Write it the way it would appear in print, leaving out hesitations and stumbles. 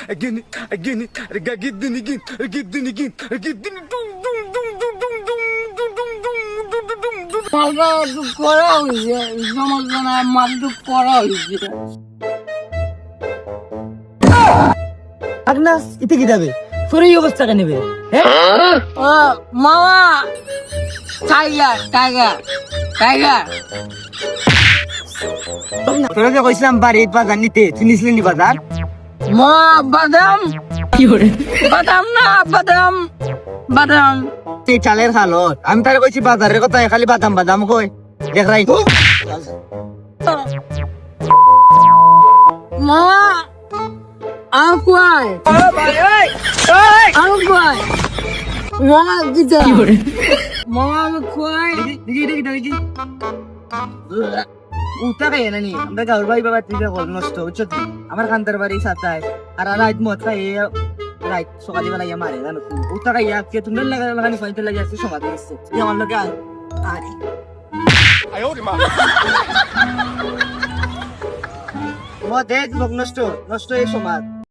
again, again, again, মালটা একটু করা হয়েছে সমস্যা না মালটু করা হয়েছে আগনাস ইতে কি যাবে তোর এই অবস্থাটা নেবে হ্যাঁ মামা টাইগার টাইগার টাইগার তোরা যে কইছিলাম বাড়ি বাজার নিতে তুই নিছিলি নি বাজার মা বাদাম কি করে বাদাম না বাদাম বাদাম সেই চালের হালত আমি তারে কইছি বাজারের কথা খালি বাদাম বাদাম কই দেখ রাই মা আকুয়াই আকুয়াই মা দিদা কি করে মা আমি খুয়াই দেখি দেখি দেখি উঠা খাই না নি আমরা গাঁর ভাই বাবা তুই বল নষ্ট বুঝছো তুই আমার খান্তার বাড়ি সাতায় আর রাত মত খাই রাত সকালে বেলা ইয়া মারে জানো তুই উঠা খাই কে তুমি লাগানি ফাইতে লাগি আছে সমাধি আছে আমার লোকে আরে মত দেখ লোক নষ্ট নষ্ট এই সমাজ